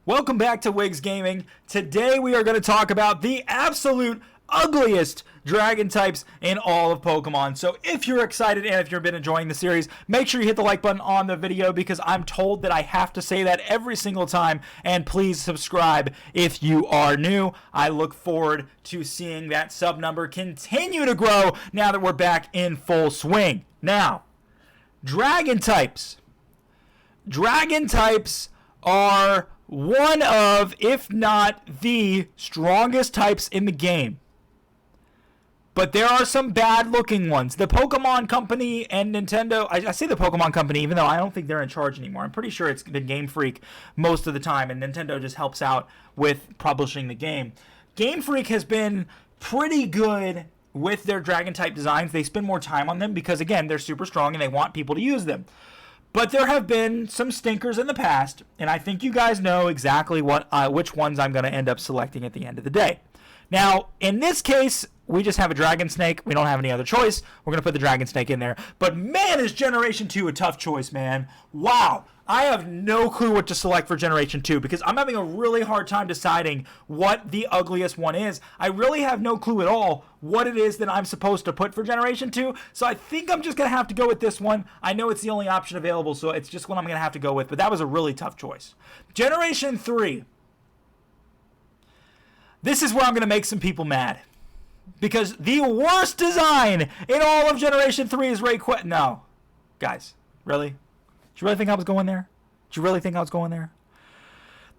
Welcome back to Wigs Gaming. Today we are going to talk about the absolute ugliest dragon types in all of Pokemon. So if you're excited and if you've been enjoying the series, make sure you hit the like button on the video because I'm told that I have to say that every single time. And please subscribe if you are new. I look forward to seeing that sub number continue to grow now that we're back in full swing. Now, dragon types. Dragon types are one of, if not the strongest types in the game. But there are some bad looking ones. The Pokemon Company and Nintendo, I say the Pokemon Company even though I don't think they're in charge anymore. I'm pretty sure it's been Game Freak most of the time and Nintendo just helps out with publishing the game. Game Freak has been pretty good with their dragon type designs. They spend more time on them because again, they're super strong and they want people to use them. But there have been some stinkers in the past, and I think you guys know exactly which ones I'm going to end up selecting at the end of the day. Now, in this case, we just have a Dragon Snake. We don't have any other choice. We're going to put the Dragon Snake in there. But man, is Generation 2 a tough choice, man. Wow. I have no clue what to select for Generation 2 because I'm having a really hard time deciding what the ugliest one is. I really have no clue at all what it is that I'm supposed to put for Generation 2. So I think I'm just going to have to go with this one. I know it's the only option available, so it's just what I'm going to have to go with. But that was a really tough choice. Generation 3. This is where I'm going to make some people mad. Because the worst design in all of Generation 3 is Rayquaza. No. Guys, really? Did you really think I was going there? Did you really think I was going there?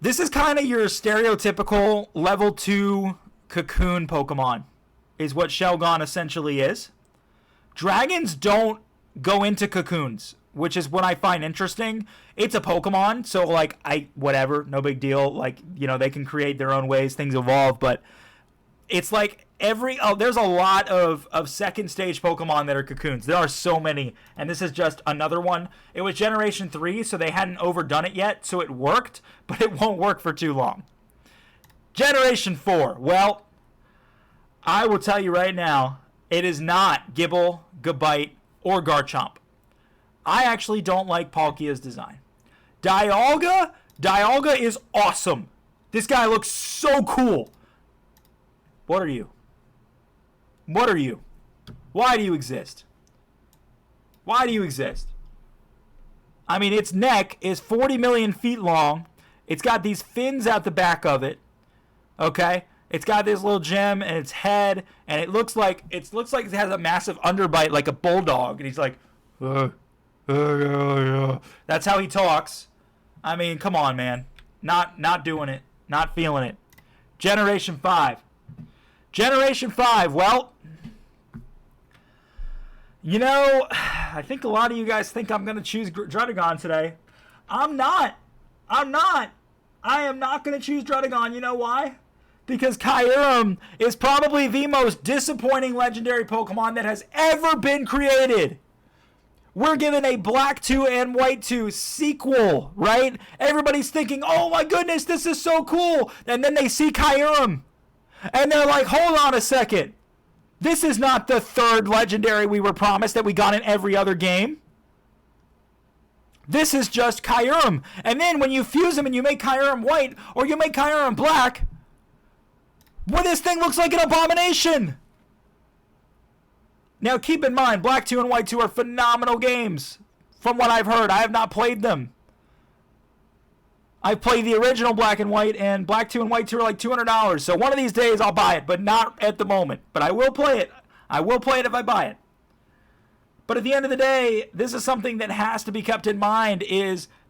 This is kind of your stereotypical level 2 cocoon Pokemon, is what Shelgon essentially is. Dragons don't go into cocoons, which is what I find interesting. It's a Pokemon, so like, whatever, no big deal. Like, you know, they can create their own ways, things evolve, but it's like there's a lot of second stage Pokemon that are cocoons. There are so many, and this is just another one. It was Generation 3, so they hadn't overdone it yet, so it worked, but it won't work for too long. Generation 4, well, I will tell you right now, it is not Gibble, Gabite, or Garchomp. I actually don't like Palkia's design. Dialga is awesome. This guy looks so cool. What are you? What are you? Why do you exist? Why do you exist? I mean, its neck is 40 million feet long. It's got these fins out the back of it. Okay? It's got this little gem in its head, and it looks like it has a massive underbite like a bulldog. And he's like, that's how he talks. I mean, come on, man. Not doing it. Not feeling it. Generation 5. Generation 5, well, you know, I think a lot of you guys think I'm going to choose Druddigon today. I'm not. I am not going to choose Druddigon. You know why? Because Kyurem is probably the most disappointing legendary Pokemon that has ever been created. We're given a Black 2 and White 2 sequel, right? Everybody's thinking, oh my goodness, this is so cool. And then they see Kyurem. And they're like, hold on a second. This is not the third legendary we were promised that we got in every other game. This is just Kyurem. And then when you fuse them and you make Kyurem white or you make Kyurem black, well, this thing looks like an abomination. Now keep in mind, Black 2 and White 2 are phenomenal games. From what I've heard, I have not played them. I played the original Black and White, and Black 2 and White 2 are like $200. So one of these days I'll buy it, but not at the moment. But I will play it. I will play it if I buy it. But at the end of the day, this is something that has to be kept in mind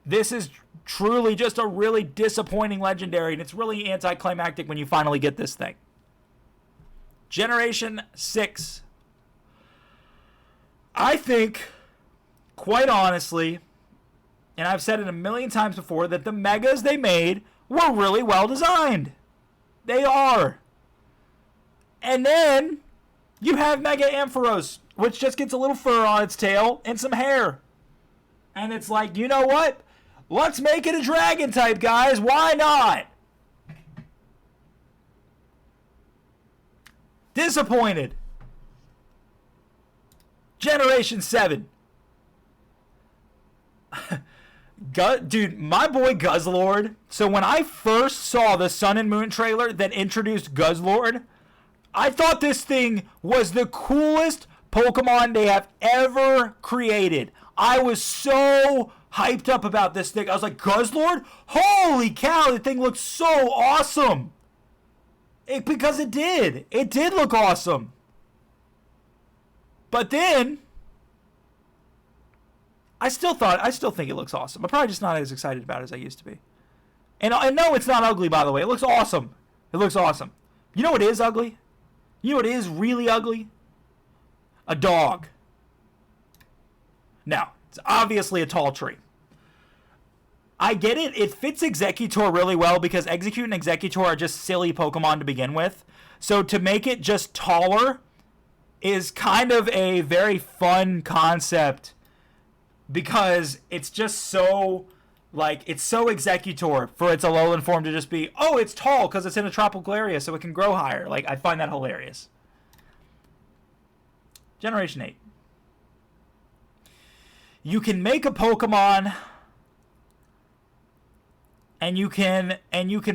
this is truly just a really disappointing legendary, and it's really anticlimactic when you finally get this thing. Generation 6. I think, quite honestly, and I've said it a million times before, that the megas they made were really well designed. They are. And then you have Mega Ampharos, which just gets a little fur on its tail and some hair. And it's like, you know what? Let's make it a dragon type, guys. Why not? Disappointed. Generation 7. Dude, my boy Guzzlord. So when I first saw the Sun and Moon trailer that introduced Guzzlord, I thought this thing was the coolest Pokemon they have ever created. I was so hyped up about this thing. I was like, Guzzlord? Holy cow, the thing looks so awesome. Because it did. It did look awesome. But then, I still think it looks awesome. I'm probably just not as excited about it as I used to be. And no, it's not ugly, by the way. It looks awesome. It looks awesome. You know what is ugly? You know what is really ugly? A dog. Now, it's obviously a tall tree. I get it. It fits Executor really well because Execute and Executor are just silly Pokemon to begin with. So to make it just taller is kind of a very fun concept because it's just so, like, it's so Executor for its Alolan form to just be, oh, it's tall because it's in a tropical area so it can grow higher. Like, I find that hilarious. Generation 8. You can make a Pokemon and you can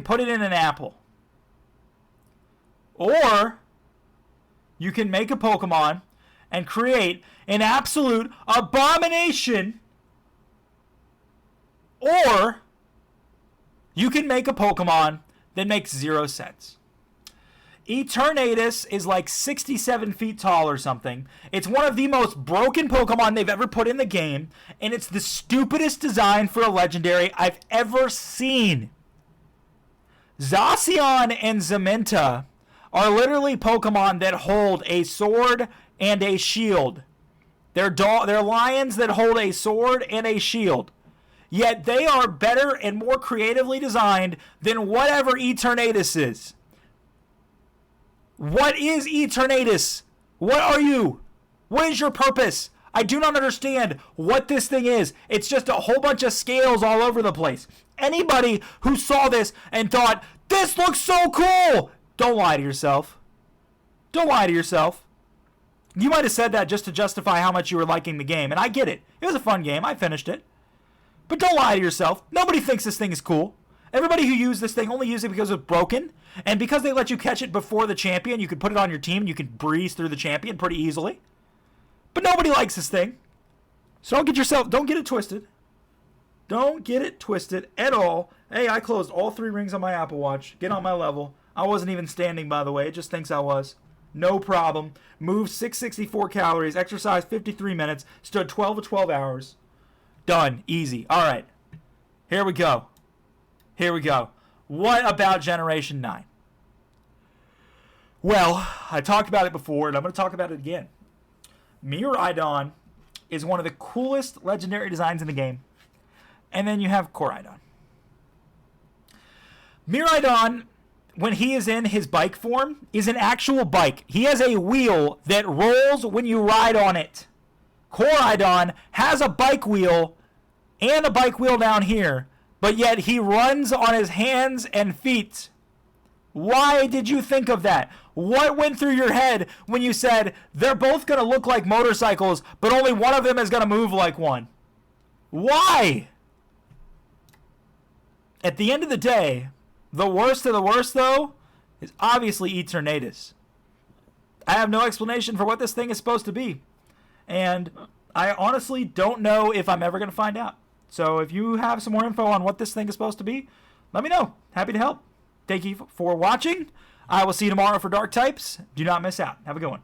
put it in an apple. Or you can make a Pokemon and create an absolute abomination. Or you can make a Pokemon that makes 0 sense. Eternatus is like 67 feet tall or something. It's one of the most broken Pokemon they've ever put in the game, and it's the stupidest design for a legendary I've ever seen. Zacian and Zamenta are literally Pokemon that hold a sword and a shield. They're lions that hold a sword and a shield. Yet they are better and more creatively designed than whatever Eternatus is. What is Eternatus? What are you? What is your purpose? I do not understand what this thing is. It's just a whole bunch of scales all over the place. Anybody who saw this and thought, this looks so cool, don't lie to yourself. Don't lie to yourself. You might have said that just to justify how much you were liking the game, and I get it. It was a fun game. I finished it. But don't lie to yourself. Nobody thinks this thing is cool. Everybody who used this thing only used it because it was broken. And because they let you catch it before the champion, you could put it on your team and you could breeze through the champion pretty easily. But nobody likes this thing. So don't get it twisted. Don't get it twisted at all. Hey, I closed all 3 rings on my Apple Watch. Get on my level. I wasn't even standing, by the way. It just thinks I was. No problem. Moved 664 calories. Exercised 53 minutes. Stood 12 to 12 hours. Done. Easy. All right. Here we go. Here we go. What about Generation 9? Well, I talked about it before, and I'm going to talk about it again. Miraidon is one of the coolest legendary designs in the game. And then you have Koraidon. Miraidon, when he is in his bike form, is an actual bike. He has a wheel that rolls when you ride on it. Koraidon has a bike wheel and a bike wheel down here, but yet he runs on his hands and feet. Why did you think of that? What went through your head when you said, they're both going to look like motorcycles, but only one of them is going to move like one? Why? At the end of the day, the worst of the worst, though, is obviously Eternatus. I have no explanation for what this thing is supposed to be. And I honestly don't know if I'm ever going to find out. So if you have some more info on what this thing is supposed to be, let me know. Happy to help. Thank you for watching. I will see you tomorrow for Dark Types. Do not miss out. Have a good one.